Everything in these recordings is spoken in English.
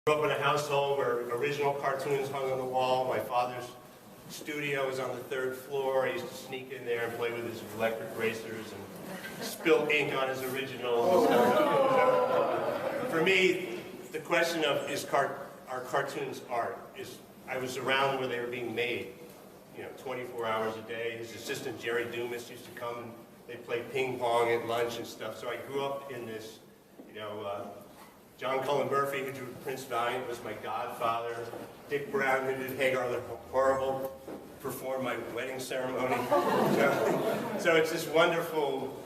Grew up in a household where original cartoons hung on the wall. My father's studio was on the 3rd floor. I used to sneak in there and play with his electric racers and spill ink on his originals. For me, the question of are cartoons art? I was around where they were being made, 24 hours a day. His assistant Jerry Dumas used to come and they'd play ping pong at lunch and stuff. So I grew up in this, John Cullen Murphy, who drew Prince Valiant, was my godfather. Dick Brown, who did Hagar the Horrible, performed my wedding ceremony. So it's this wonderful,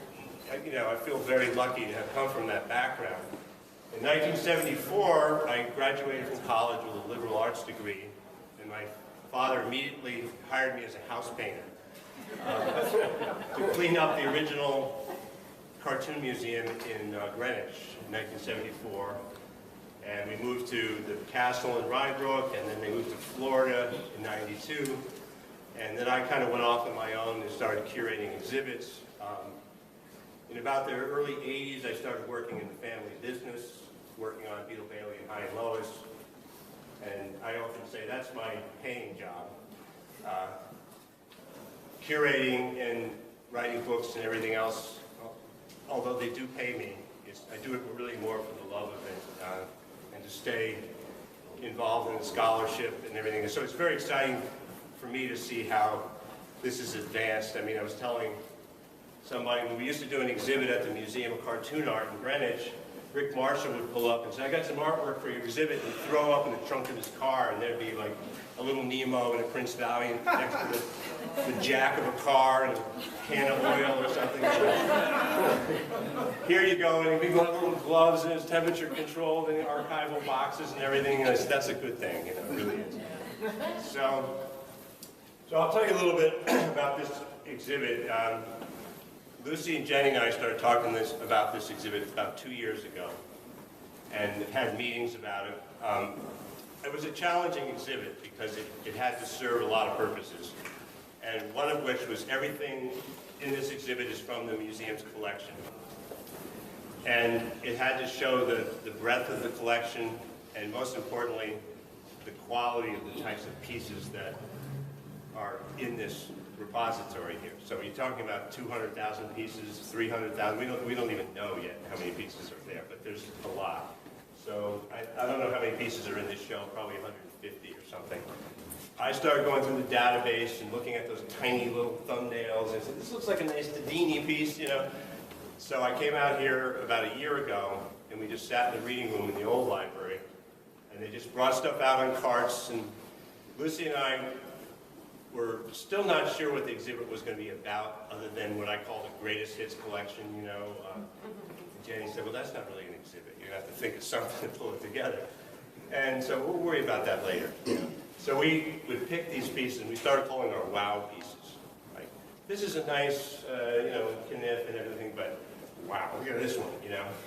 I feel very lucky to have come from that background. In 1974, I graduated from college with a liberal arts degree, and my father immediately hired me as a house painter to clean up the original Cartoon Museum in Greenwich in 1974, and we moved to the castle in Rybrook, and then they moved to Florida in '92, and then I kind of went off on my own and started curating exhibits. In about the early '80s, I started working in the family business, working on Beetle Bailey and High and Lois, and I often say that's my paying job. Curating and writing books and everything else, although they do pay me, I do it really more for the love of it and to stay involved in the scholarship and everything. So it's very exciting for me to see how this is advanced. I mean, I was telling somebody, when we used to do an exhibit at the Museum of Cartoon Art in Greenwich, Rick Marshall would pull up and say, I got some artwork for your exhibit, and throw up in the trunk of his car, and there'd be like a little Nemo and a Prince Valiant next to the jack of a car and a can of oil or something. Here you go, and he'd got little gloves and it's temperature controlled and archival boxes and everything. And that's a good thing, it really is. So I'll tell you a little bit about this exhibit. Lucy and Jenny and I started talking about this exhibit about 2 years ago and had meetings about it. It was a challenging exhibit because it had to serve a lot of purposes, and one of which was everything in this exhibit is from the museum's collection. And it had to show the breadth of the collection, and most importantly, the quality of the types of pieces that are in this repository here. So you're talking about 200,000 pieces, 300,000. We don't even know yet how many pieces are there, but there's a lot. So I don't know how many pieces are in this show, probably 150 or something. I started going through the database and looking at those tiny little thumbnails and said, this looks like a nice Tadini piece, So I came out here about a year ago, and we just sat in the reading room in the old library, and they just brought stuff out on carts, and Lucy and I were still not sure what the exhibit was going to be about, other than what I call the greatest hits collection, Jenny said, well, that's not really an exhibit. You're going to have to think of something to pull it together. And so we'll worry about that later. So we would pick these pieces, and we started calling our wow pieces. Like, this is a nice, kniff and everything, but wow, look at this one,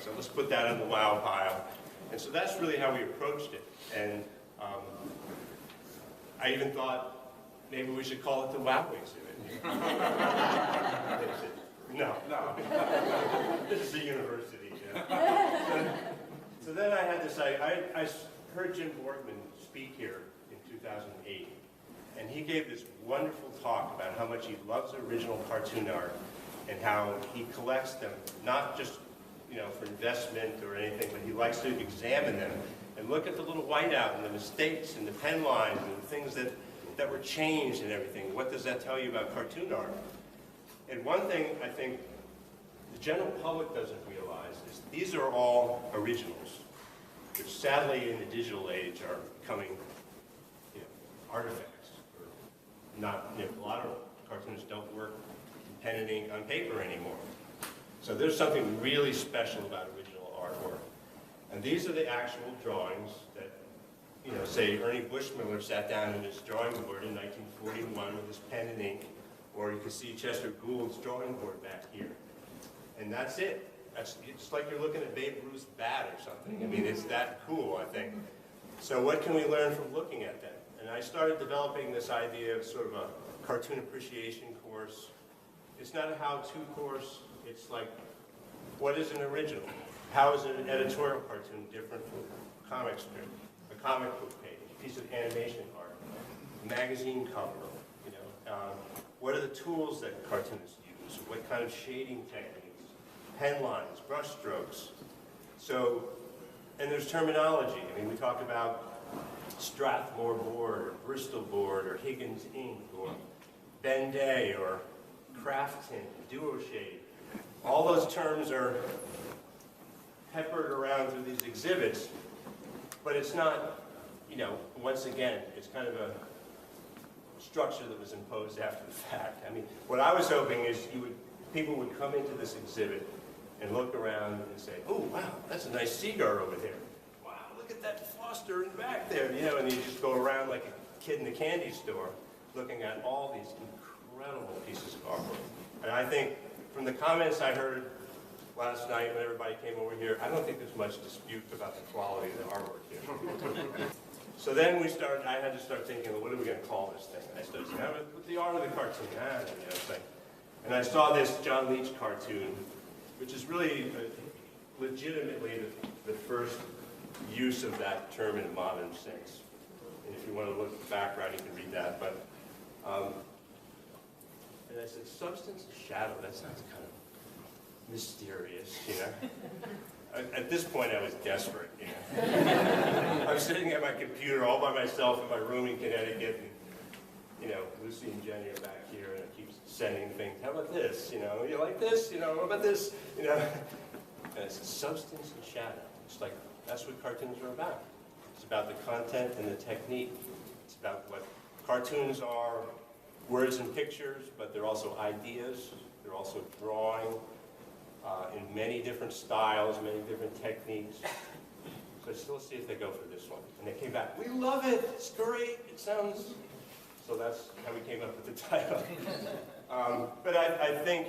So let's put that in the wow pile. And so that's really how we approached it. And I even thought maybe we should call it the wow exhibit. No. This is a university. So then I had this, I heard Jim Borgman speak here in 2008, and he gave this wonderful talk about how much he loves original cartoon art and how he collects them, not just for investment or anything, but he likes to examine them and look at the little whiteout and the mistakes and the pen lines and the things that were changed and everything. What does that tell you about cartoon art? And one thing I think the general public doesn't realize is these are all originals, which sadly in the digital age are becoming artifacts. Or not, a lot of cartoonists don't work pen and ink on paper anymore. So there's something really special about original artwork. And these are the actual drawings that, say Ernie Bushmiller sat down in his drawing board in 1941 with his pen and ink, or you can see Chester Gould's drawing board back here. And that's it. It's like you're looking at Babe Ruth's bat or something. I mean, it's that cool, I think. So what can we learn from looking at that? And I started developing this idea of sort of a cartoon appreciation course. It's not a how-to course. It's like, what is an original? How is an editorial cartoon different from comic strip? comic book page, a piece of animation art, a magazine cover, you know. What are the tools that cartoonists use? What kind of shading techniques? Pen lines, brush strokes. So, and there's terminology. I mean, we talk about Strathmore board, or Bristol board, or Higgins ink, or Ben-Day, or craft tint, duo shade. All those terms are peppered around through these exhibits, but it's not, you know, once again, it's kind of a structure that was imposed after the fact. I mean, what I was hoping is people would come into this exhibit and look around and say, oh, wow, that's a nice cigar over there. Wow, look at that Foster in the back there, you know, and you just go around like a kid in the candy store looking at all these incredible pieces of artwork. And I think from the comments I heard last night when everybody came over here, I don't think there's much dispute about the quality of the artwork here. So then I had to start thinking, well, what are we going to call this thing? And I started saying, the art of the cartoon. And I saw this John Leach cartoon, which is really legitimately the first use of that term in a modern sense. And if you want to look at the background, you can read that. But and I said, substance and shadow, that sounds kind of mysterious, you know? At this point, I was desperate, you know? I was sitting at my computer all by myself in my room in Connecticut, and, you know, Lucy and Jenny are back here, and I keep sending things. How about this, you know? You like this? You know, what about this? You know? And I said, substance and shadow. It's like, that's what cartoons are about. It's about the content and the technique. It's about what cartoons are, words and pictures, but they're also ideas. They're also drawing in many different styles, many different techniques. So let's see if they go for this one. And they came back, we love it, it's great, it sounds... So that's how we came up with the title. But I think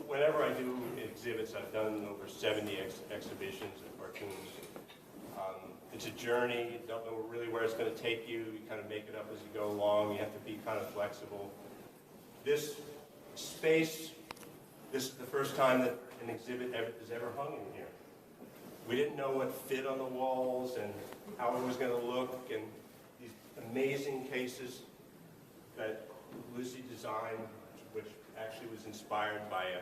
whenever I do exhibits, I've done over 70 exhibitions and cartoons. It's a journey. You don't know really where it's going to take you. You kind of make it up as you go along. You have to be kind of flexible. This space, this is the first time that an exhibit is ever hung in here. We didn't know what fit on the walls and how it was going to look, and these amazing cases that Lucy designed, which actually was inspired by a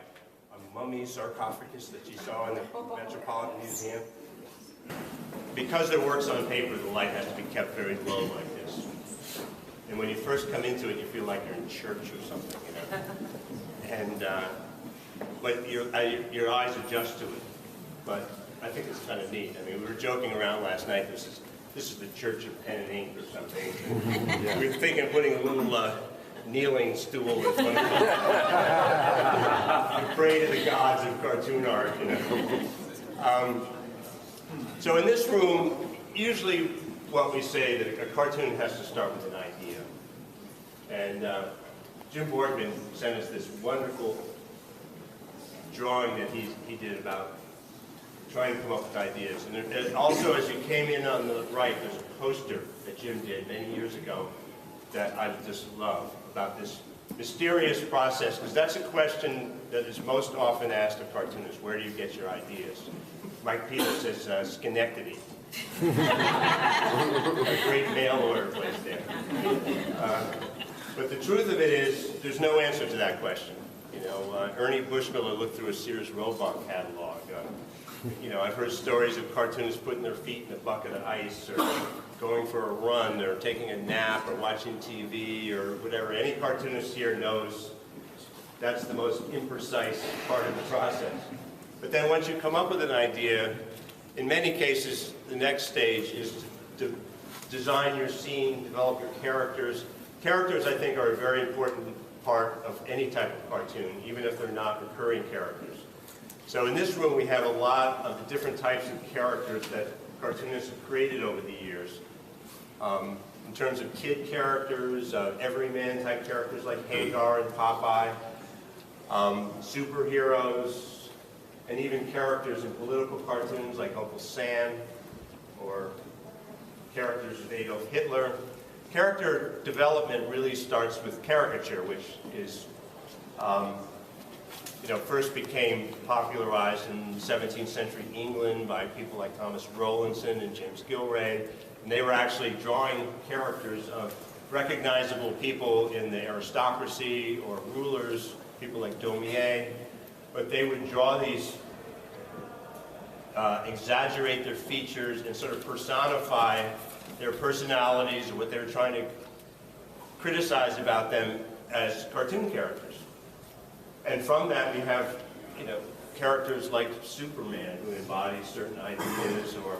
mummy sarcophagus that she saw in the Metropolitan Museum. Because it works on paper, the light has to be kept very low like this. And when you first come into it, you feel like you're in church or something, you know. And but your eyes adjust to it. But I think it's kind of neat. I mean, we were joking around last night. This is the Church of Pen and Ink or something. We were thinking of putting a little kneeling stool with one of them. You pray to the gods of cartoon art, you know. So in this room, usually what we say that a cartoon has to start with an idea. And Jim Boardman sent us this wonderful drawing that he did about trying to come up with ideas. And also, as you came in on the right, there's a poster that Jim did many years ago that I just love about this mysterious process, because that's a question that is most often asked of cartoonists: where do you get your ideas? Mike Peters says Schenectady. A great mail order place there. But the truth of it is, there's no answer to that question. You know, Ernie Bushmiller looked through a Sears Roebuck catalog. You know, I've heard stories of cartoonists putting their feet in a bucket of ice, or going for a run, or taking a nap, or watching TV, or whatever. Any cartoonist here knows that's the most imprecise part of the process. But then once you come up with an idea, in many cases, the next stage is to design your scene, develop your characters. Characters, I think, are a very important part of any type of cartoon, even if they're not recurring characters. So in this room, we have a lot of the different types of characters that cartoonists have created over the years. In terms of kid characters, everyman type characters like Hagar and Popeye, superheroes, and even characters in political cartoons like Uncle Sam, or characters of Adolf Hitler. Character development really starts with caricature, which is, first became popularized in 17th century England by people like Thomas Rowlandson and James Gilray, And they were actually drawing characters of recognizable people in the aristocracy or rulers, people like Daumier, but they would draw these, exaggerate their features and sort of personify their personalities or what they were trying to criticize about them as cartoon characters. And from that we have, you know, characters like Superman, who embodies certain ideas, or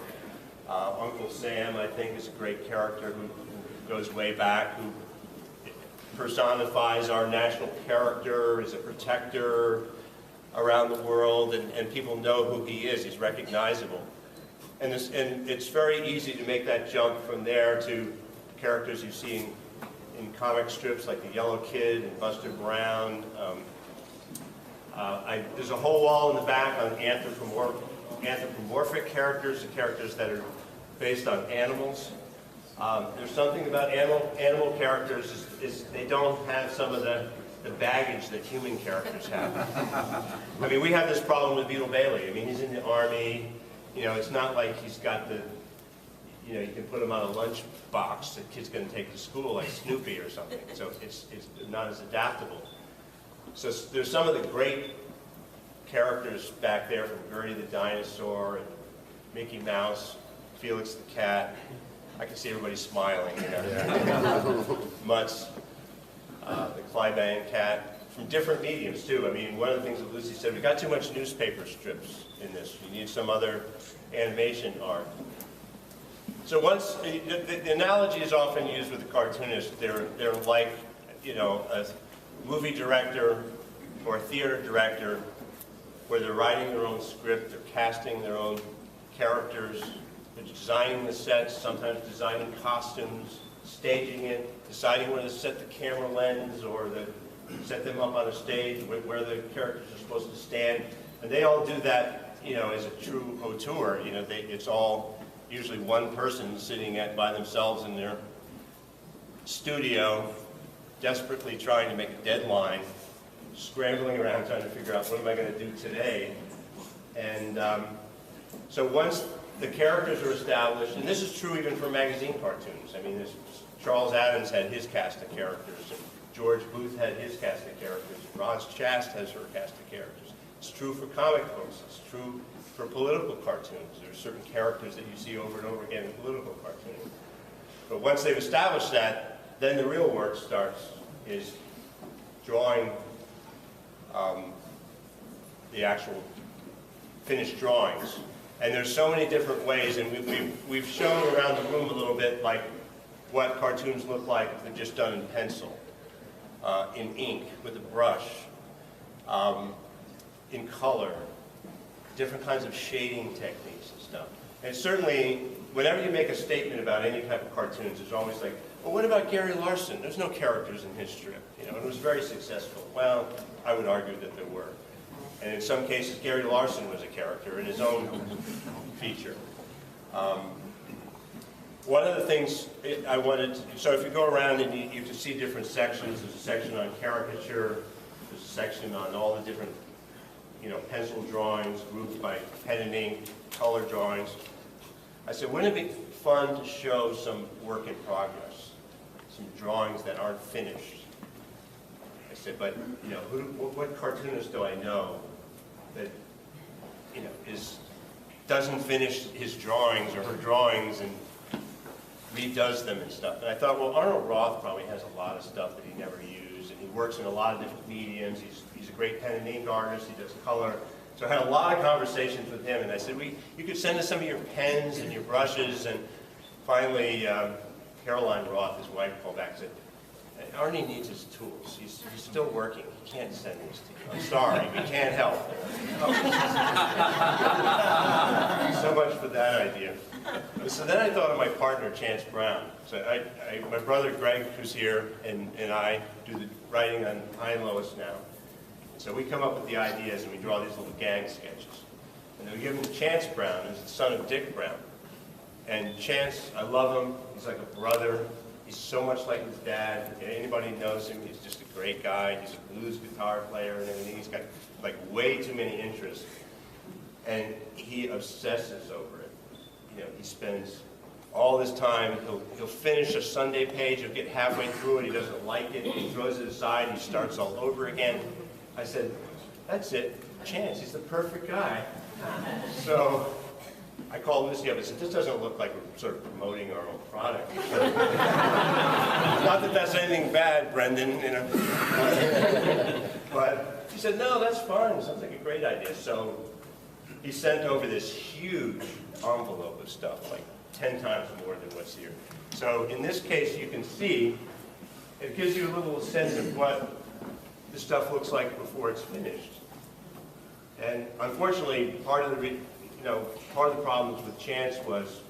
Uncle Sam, I think, is a great character who goes way back, who personifies our national character, is a protector around the world, and people know who he is. He's recognizable. And it's very easy to make that jump from there to characters you see in comic strips like the Yellow Kid and Buster Brown. There's a whole wall in the back on anthropomorphic characters, the characters that are based on animals. There's something about animal characters is they don't have some of the baggage that human characters have. I mean, we have this problem with Beetle Bailey. I mean, he's in the army. You know, it's not like he's got the, you know, you can put him on a lunch box that kid's going to take to school like Snoopy or something. So it's not as adaptable. So there's some of the great characters back there, from Gertie the dinosaur and Mickey Mouse, Felix the cat. I can see everybody smiling, you know. Yeah. Mutz, the Clyburn cat, from different mediums too. I mean, one of the things that Lucy said, we got too much newspaper strips in this. You need some other animation art. So once, the analogy is often used with the cartoonist. They're like, you know, a movie director or a theater director, where they're writing their own script, they're casting their own characters, they're designing the sets, sometimes designing costumes, staging it, deciding where to set the camera lens or set them up on a stage where the characters are supposed to stand. And they all do that, you know, as a true auteur. You know, it's all usually one person sitting by themselves in their studio, desperately trying to make a deadline, scrambling around trying to figure out what am I going to do today. And so once the characters are established, and this is true even for magazine cartoons. I mean, Charles Addams had his cast of characters, and George Booth had his cast of characters, and Roz Chast has her cast of characters. It's true for comic books. It's true for political cartoons. There are certain characters that you see over and over again in political cartoons. But once they've established that, then the real work starts, is drawing the actual finished drawings. And there's so many different ways, and we've shown around the room a little bit like what cartoons look like if they're just done in pencil, in ink, with a brush, in color, different kinds of shading techniques and stuff. And certainly, whenever you make a statement about any type of cartoons, there's always like, well, what about Gary Larson? There's no characters in his strip, you know, and it was very successful. Well, I would argue that there were. And in some cases, Gary Larson was a character in his own feature. One of the things I wanted to, so if you go around and you can see different sections, there's a section on caricature, there's a section on all the different, you know, pencil drawings, grouped by pen and ink, color drawings. I said, wouldn't it be fun to show some work in progress, some drawings that aren't finished? I said, but, you know, what cartoonist do I know that, you know, doesn't finish his drawings or her drawings and redoes them and stuff? And I thought, well, Arnold Roth probably has a lot of stuff that he never used, and he works in a lot of different mediums. He's a great pen and ink artist. He does color. So I had a lot of conversations with him, and I said, you could send us some of your pens and your brushes. And finally, Caroline Roth, his wife, called back and said, Arnie needs his tools. He's still working. He can't send these to you. I'm sorry, we can't help. So much for that idea. So then I thought of my partner, Chance Brown. So my brother Greg, who's here, and I do the writing on High and Lois now. So we come up with the ideas and we draw these little gang sketches. And then we give them to Chance Brown, who's the son of Dick Brown. And Chance, I love him. He's like a brother. He's so much like his dad. Anybody who knows him, he's just a great guy. He's a blues guitar player and everything. He's got like way too many interests. And he obsesses over it. You know, he spends all this time. He'll finish a Sunday page, he'll get halfway through it, he doesn't like it, he throws it aside, he starts all over again. I said, that's it, Chance, he's the perfect guy. So I called Missy up and said, this doesn't look like we're sort of promoting our own product. Not that that's anything bad, Brendan, you know. But she said, no, that's fine, sounds like a great idea. So he sent over this huge envelope of stuff, like 10 times more than what's here. So in this case, you can see, it gives you a little sense of what the stuff looks like before it's finished. And unfortunately, part of the problems with Chance was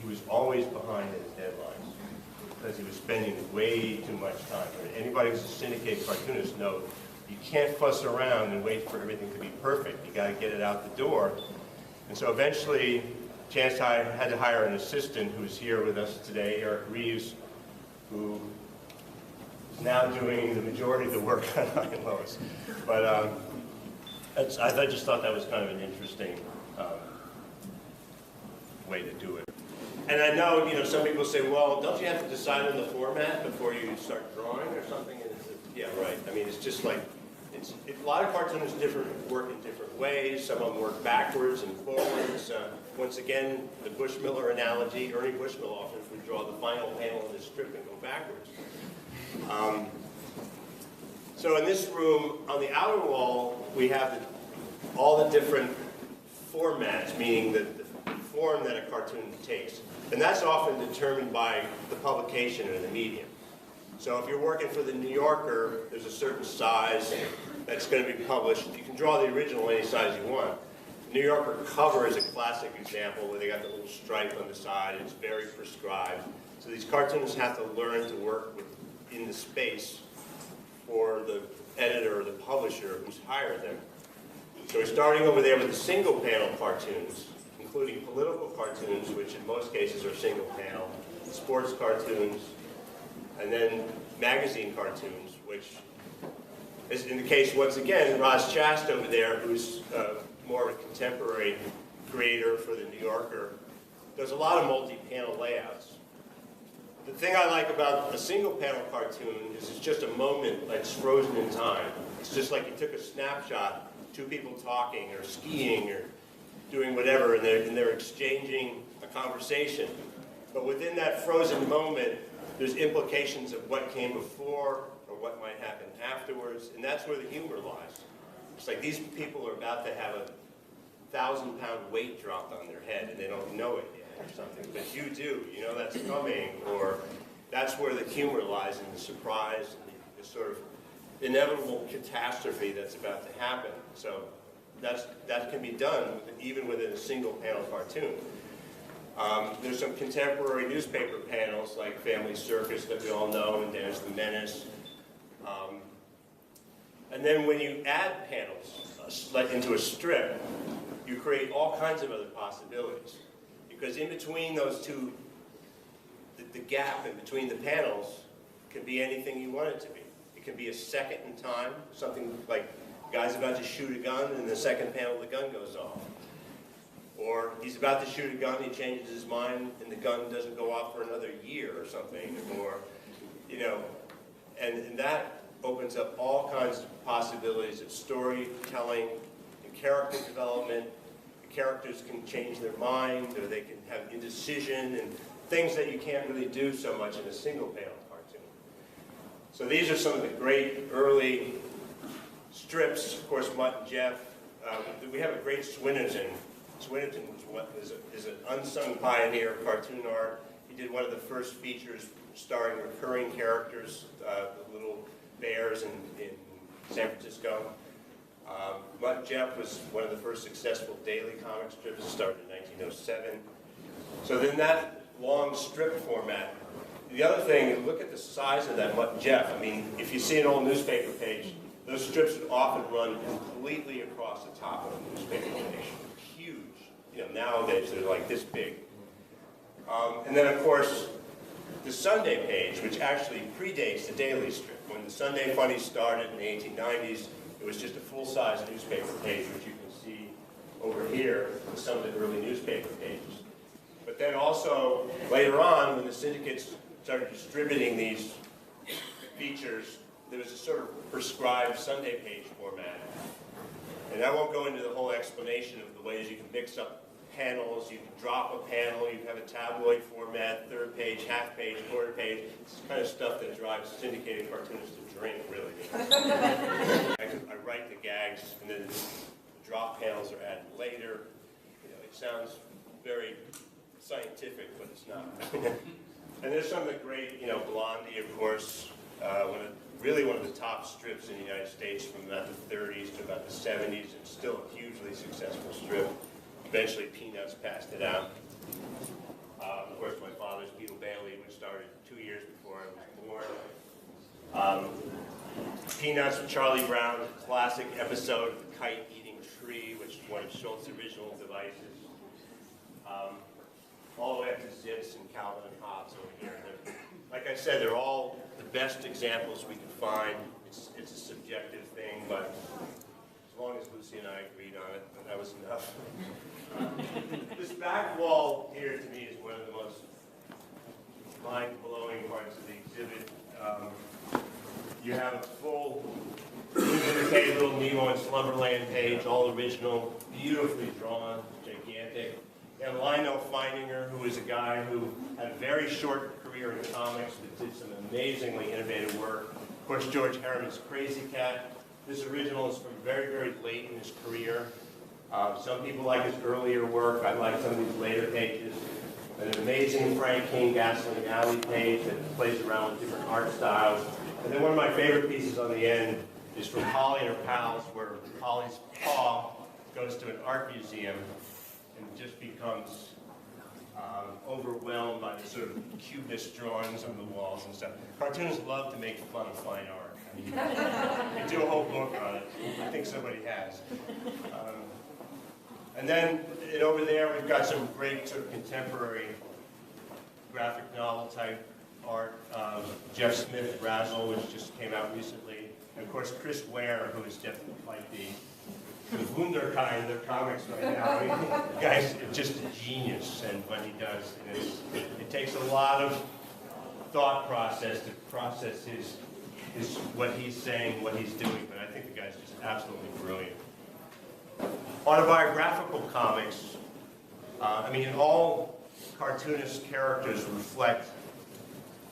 he was always behind his deadlines because he was spending way too much time. Anybody who's a syndicated cartoonist knows you can't fuss around and wait for everything to be perfect. You got to get it out the door. And so eventually, Chance had to hire an assistant who's here with us today, Eric Reeves, who is now doing the majority of the work on High and Lois. But I just thought that was kind of an interesting way to do it. And I know, some people say, well, don't you have to decide on the format before you start drawing or something? And it's, yeah, right. I mean, it's just like, a lot of cartoonists work in different ways. Some of them work backwards and forwards. Once again, the Bushmiller analogy, Ernie Bushmill often would draw the final panel of the strip and go backwards. So in this room, on the outer wall, we have all the different formats, meaning the form that a cartoon takes. And that's often determined by the publication or the medium. So if you're working for the New Yorker, there's a certain size that's going to be published. You can draw the original any size you want. New Yorker cover is a classic example where they got the little stripe on the side. It's very prescribed. So these cartoonists have to learn to work in the space for the editor or the publisher who's hired them. So we're starting over there with the single panel cartoons, including political cartoons, which in most cases are single panel, sports cartoons, and then magazine cartoons, which is in the case, once again, Roz Chast over there, who's more of a contemporary creator for the New Yorker, does a lot of multi-panel layouts. The thing I like about a single panel cartoon is it's just a moment that's frozen in time. It's just like you took a snapshot, two people talking or skiing or doing whatever, and they're exchanging a conversation. But within that frozen moment, there's implications of what came before or what might happen afterwards, and that's where the humor lies. It's like these people are about to have a 1,000-pound weight dropped on their head and they don't know it yet or something, but you do, you know that's coming, or that's where the humor lies in the surprise and the sort of inevitable catastrophe that's about to happen. So that can be done even within a single panel cartoon. There's some contemporary newspaper panels like Family Circus that we all know and Dennis the Menace. And then when you add panels into a strip, you create all kinds of other possibilities. Because in between those two, the gap in between the panels can be anything you want it to be. It can be a second in time, something like the guy's about to shoot a gun and in the second panel the gun goes off. Or he's about to shoot a gun, he changes his mind, and the gun doesn't go off for another year or something. Or, and that opens up all kinds of possibilities of storytelling and character development. The characters can change their mind, or they can have indecision, and things that you can't really do so much in a single panel cartoon. So these are some of the great early strips. Of course, Mutt and Jeff. We have a great Swinnerton. Swinnerton is an unsung pioneer of cartoon art. He did one of the first features starring recurring characters, the little bears in San Francisco. Mutt and Jeff was one of the first successful daily comic strips. It started in 1907. So then that long strip format. The other thing, look at the size of that Mutt and Jeff. I mean, if you see an old newspaper page, those strips would often run completely across the top of a newspaper page. Huge. Nowadays they're like this big. And then of course, the Sunday page, which actually predates the daily strip. When the Sunday Funny started in the 1890s, it was just a full-size newspaper page, which you can see over here with some of the early newspaper pages. But then also, later on, when the syndicates started distributing these features, there was a sort of prescribed Sunday page format. And I won't go into the whole explanation of the ways you can mix up panels, you can drop a panel, you can have a tabloid format, third page, half page, quarter page. It's the kind of stuff that drives syndicated cartoonists to drink, really. I write the gags, and then the drop panels are added later. You know, it sounds very scientific, but it's not. And there's some of the great, you know, Blondie, of course, really one of the top strips in the United States from about the 30s to about the 70s, and still a hugely successful strip. Eventually, Peanuts passed it out. Of course, my father's Beetle Bailey, which started 2 years before I was born. Peanuts with Charlie Brown, classic episode of the kite-eating tree, which is one of Schultz's original devices. All the way up to Zitz and Calvin and Hobbes over here. Like I said, they're all the best examples we can find. It's a subjective thing, but as long as Lucy and I agreed on it, that was enough. This back wall here, to me, is one of the most mind-blowing parts of the exhibit. You have a full Windsor McCay little Nemo and Slumberland page, all original, beautifully drawn, gigantic. You have Lionel Feininger, who is a guy who had a very short career in comics, but did some amazingly innovative work. Of course, George Herriman's Crazy Cat. This original is from very, very late in his career. Some people like his earlier work. I like some of these later pages. An amazing Frank King Gasoline Alley page that plays around with different art styles. And then one of my favorite pieces on the end is from Polly and her pals, where Polly's paw goes to an art museum and just becomes overwhelmed by the sort of cubist drawings on the walls and stuff. Cartoonists love to make fun of fine art. I mean, they do a whole book on it. I think somebody has. And then over there, we've got some great sort of contemporary graphic novel type art. Jeff Smith, Razzle, which just came out recently. And of course, Chris Ware, who is definitely like the Wunderkind of their comics right now. I mean, the guy's just a genius in what he does. And it takes a lot of thought process to process his what he's saying, what he's doing. But I think the guy's just absolutely brilliant. Autobiographical comics. I mean, all cartoonist characters reflect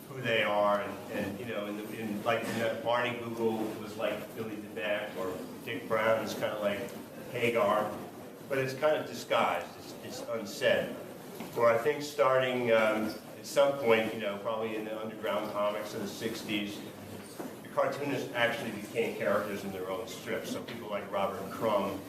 who they are, and you know, like Barney Google was like Billy the Bat, or Dick Brown is kind of like Hagar, but it's kind of disguised. It's unsaid. Or I think starting at some point, you know, probably in the underground comics of the '60s, the cartoonists actually became characters in their own strips. So people like Robert Crumb.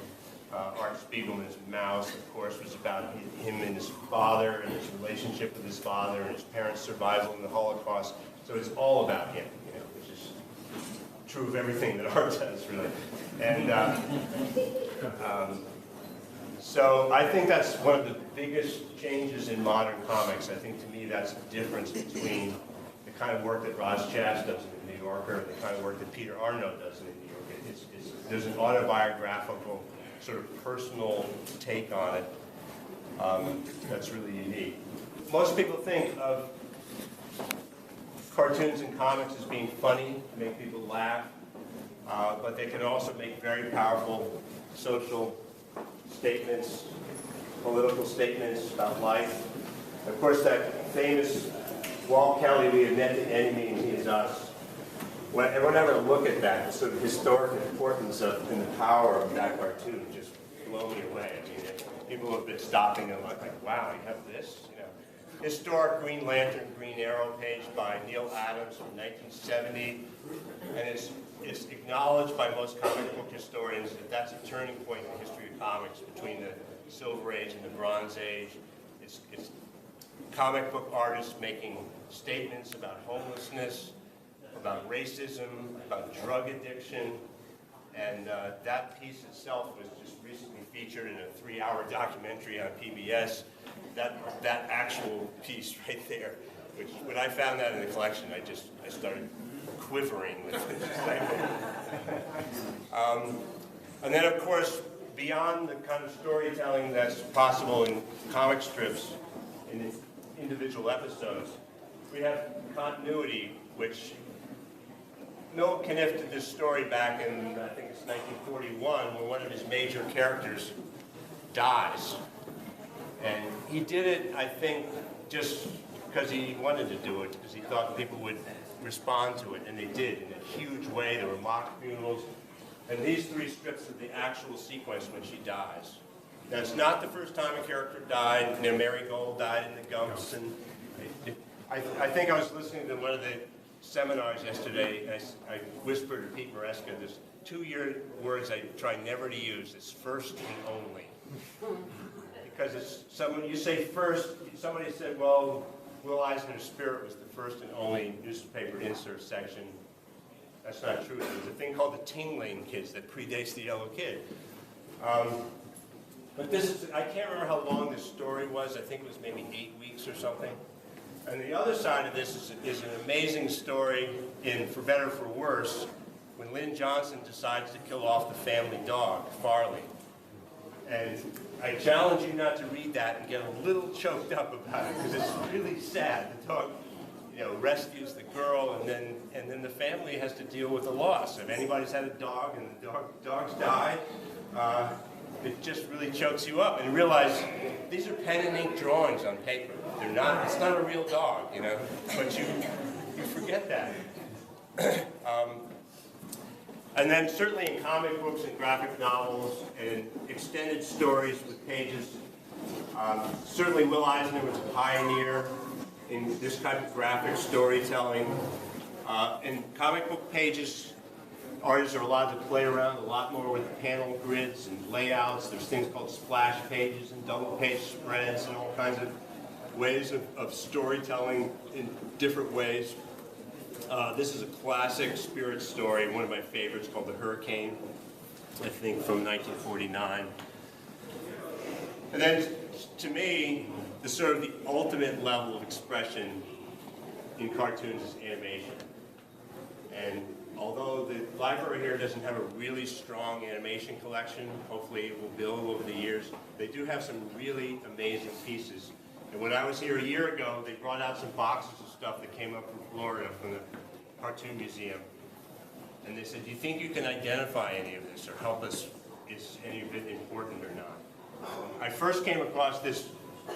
Art Spiegelman's Mouse, of course, was about him and his father, and his relationship with his father, and his parents' survival in the Holocaust. So it's all about him, you know, which is true of everything that art does, really. And so I think that's one of the biggest changes in modern comics. I think, to me, that's the difference between the kind of work that Roz Chast does in The New Yorker and the kind of work that Peter Arno does in The New Yorker. There's an autobiographical, sort of personal take on it that's really unique. Most people think of cartoons and comics as being funny, to make people laugh, but they can also make very powerful social statements, political statements about life. Of course, that famous Walt Kelly, we have met the enemy and he is us. Whenever I look at that, the sort of historic importance of and the power of that cartoon just blow me away. I mean, people have been stopping and like, wow, you have this? You know, historic Green Lantern, Green Arrow page by Neil Adams from 1970, and it's acknowledged by most comic book historians that that's a turning point in the history of comics between the Silver Age and the Bronze Age. It's comic book artists making statements about homelessness, about racism, about drug addiction, and that piece itself was just recently featured in a 3-hour documentary on PBS. That actual piece right there, which when I found that in the collection, I started quivering with excitement. And then, of course, beyond the kind of storytelling that's possible in comic strips, in individual episodes. We have continuity, which Mill connected this story back in, I think it's 1941, when one of his major characters dies. And he did it, I think, just because he wanted to do it, because he thought people would respond to it, and they did in a huge way. There were mock funerals, and these 3 strips are the actual sequence when she dies. Now, it's not the first time a character died. You know, Mary Gold died in the Gumps, and I think I was listening to one of the seminars yesterday, and I whispered to Pete Maresca, there's 2 words I try never to use. It's first and only. Because it's someone, you say first, somebody said, well, Will Eisner's Spirit was the first and only newspaper insert section. That's not true. There's a thing called the Tingling Kids that predates the Yellow Kid. But this is, I can't remember how long this story was. I think it was maybe 8 weeks or something. And the other side of this is an amazing story in For Better, For Worse, when Lynn Johnson decides to kill off the family dog, Farley. And I challenge you not to read that and get a little choked up about it, because it's really sad. The dog, rescues the girl, and then the family has to deal with the loss. If anybody's had a dog and the dogs die, it just really chokes you up. And realize these are pen and ink drawings on paper. They're not. It's not a real dog, But you forget that. And then certainly in comic books and graphic novels and extended stories with pages, certainly Will Eisner was a pioneer in this type of graphic storytelling. In comic book pages, artists are allowed to play around a lot more with panel grids and layouts. There's things called splash pages and double page spreads and all kinds of ways of storytelling in different ways. This is a classic spirit story, one of my favorites, called The Hurricane, I think from 1949. And then, to me, the sort of the ultimate level of expression in cartoons is animation. And although the library here doesn't have a really strong animation collection, hopefully it will build over the years, they do have some really amazing pieces. And when I was here a year ago, they brought out some boxes of stuff that came up from Florida, from the Cartoon Museum. And they said, do you think you can identify any of this or help us? Is any of it important or not? I first came across this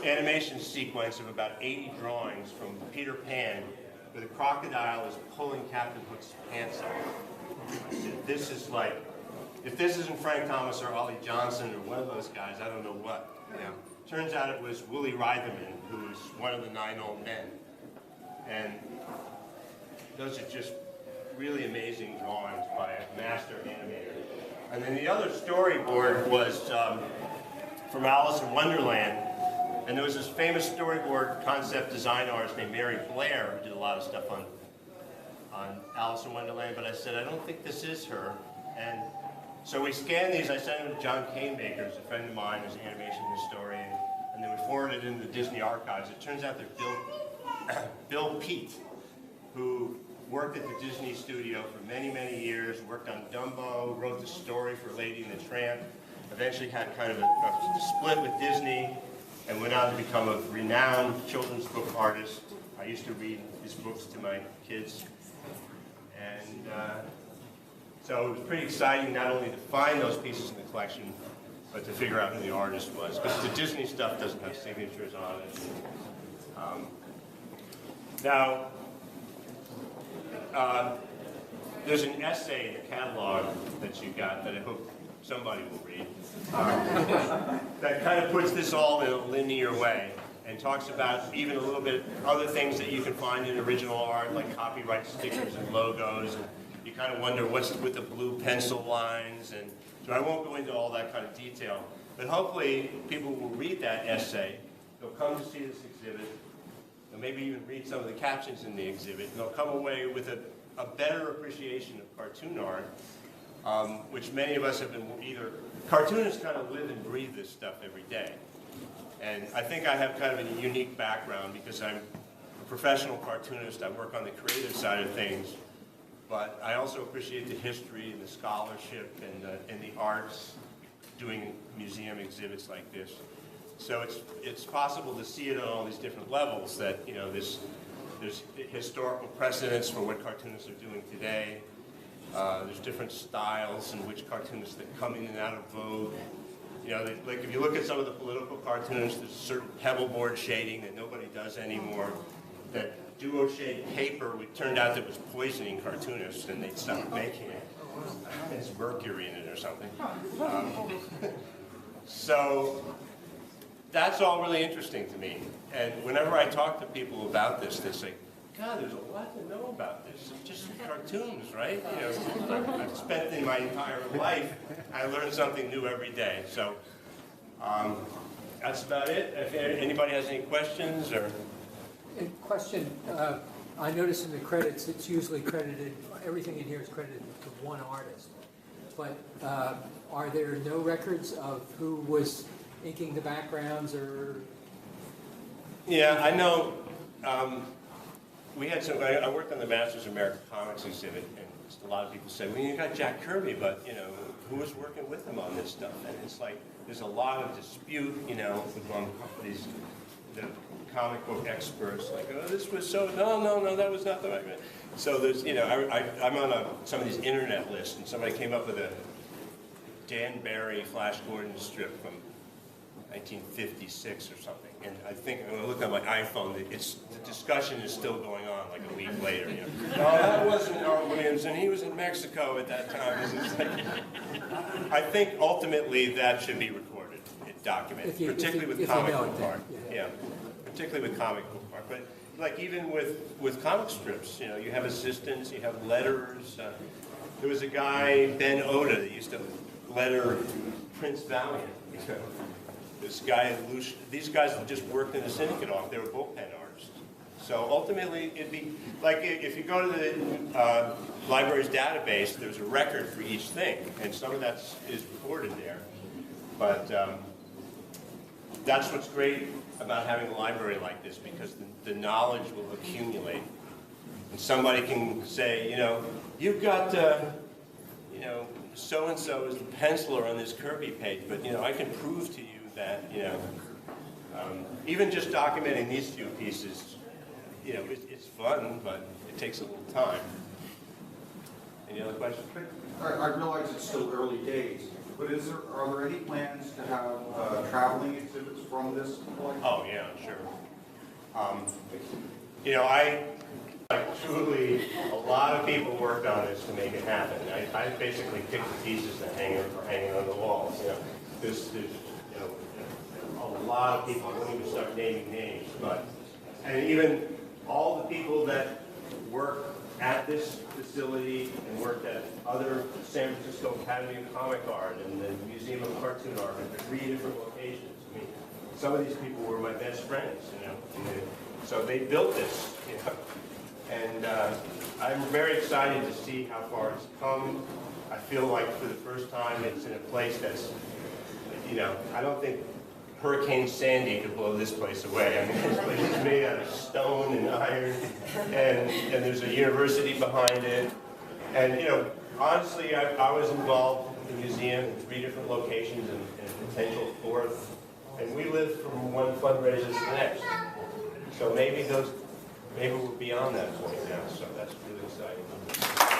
animation sequence of about 80 drawings from Peter Pan, where the crocodile is pulling Captain Hook's pants off. I said, this is like, if this isn't Frank Thomas or Ollie Johnson or one of those guys, I don't know what. Turns out it was Willie Reitherman, who was one of the 9 old men. And those are just really amazing drawings by a master animator. And then the other storyboard was from Alice in Wonderland. And there was this famous storyboard concept design artist named Mary Blair, who did a lot of stuff on Alice in Wonderland, but I said, I don't think this is her. And so we scanned these. I sent them to John Canemaker, who's a friend of mine, who's an animation historian, and then we forwarded it into the Disney archives. It turns out they're Bil Keane, who worked at the Disney studio for many, many years, worked on Dumbo, wrote the story for Lady and the Tramp, eventually had kind of a split with Disney, and went on to become a renowned children's book artist. I used to read his books to my kids. And so it was pretty exciting not only to find those pieces in the collection, but to figure out who the artist was. Because the Disney stuff doesn't have signatures on it. Now, there's an essay in the catalog that you got that I hope somebody will read, that kind of puts this all in a linear way and talks about even a little bit other things that you can find in original art, like copyright stickers and logos, and you kind of wonder what's with the blue pencil lines, and so I won't go into all that kind of detail, but hopefully people will read that essay, they'll come to see this exhibit, they'll maybe even read some of the captions in the exhibit, and they'll come away with a better appreciation of cartoon art, which many of us have been either, cartoonists kind of live and breathe this stuff every day. And I think I have kind of a unique background because I'm a professional cartoonist. I work on the creative side of things, but I also appreciate the history and the scholarship and the arts, doing museum exhibits like this. So it's possible to see it on all these different levels, that, you know, there's historical precedents for what cartoonists are doing today. There's different styles in which cartoonists that come in and out of vogue. You know, like if you look at some of the political cartoonists, there's a certain pebbleboard shading that nobody does anymore. That duo shade paper, it turned out that it was poisoning cartoonists, and they'd stop making it. It's mercury in it or something. So that's all really interesting to me. And whenever I talk to people about this, they say, God, there's a lot to know about this. It's just cartoons, right? You know, I've spent in my entire life, I learn something new every day. So that's about it. If anybody has any questions or... Question, I notice in the credits it's usually credited, everything in here is credited to one artist. But are there no records of who was inking the backgrounds or... Yeah, I know. We had some, I worked on the Masters of American Comics exhibit, and a lot of people say, well, you got Jack Kirby, but, you know, who was working with him on this stuff? And it's like, there's a lot of dispute, you know, among the comic book experts, like, oh, this was so, no, that was not the right one. So there's, you know, I'm on some of these internet lists, and somebody came up with a Dan Barry Flash Gordon strip from 1956 or something. And I think, when I look on my iPhone, the discussion is still going on like a week later. You know, no, that wasn't Art Williams, and he was in Mexico at that time. It's like, I think ultimately that should be recorded, documented, particularly with comic book art. Yeah, particularly with comic book art. But like even with comic strips, you know, you have assistants, you have letters. There was a guy, Ben Oda, that used to letter Prince Valiant. You know. This guy, these guys that just worked in the syndicate office, they were bullpen artists. So ultimately, it'd be like if you go to the library's database, there's a record for each thing, and some of that is recorded there. But that's what's great about having a library like this, because the knowledge will accumulate. And somebody can say, you know, you've got, you know, so-and-so is the penciler on this Kirby page, but, you know, I can prove to you that, you know, even just documenting these few pieces, you know, it's fun, but it takes a little time. Any other questions? I realize it's still early days, but are there any plans to have traveling exhibits from this collection? Oh yeah, sure. You know, truly, a lot of people worked on this to make it happen. I basically picked the pieces that are hanging on the walls. You know, there's you know, a lot of people. I won't even start naming names, and even all the people that work at this facility and worked at other San Francisco Academy of Comic Art and the Museum of Cartoon Art in 3 different locations. I mean, some of these people were my best friends, you know. So they built this, you know. And I'm very excited to see how far it's come. I feel like for the first time it's in a place that's, you know, I don't think Hurricane Sandy could blow this place away. I mean, this place is made out of stone and iron, and there's a university behind it. And, you know, honestly, I was involved in the museum in 3 different locations and potential 4th. And we lived from one fundraiser to the next. So maybe we're beyond that point now, so that's really exciting.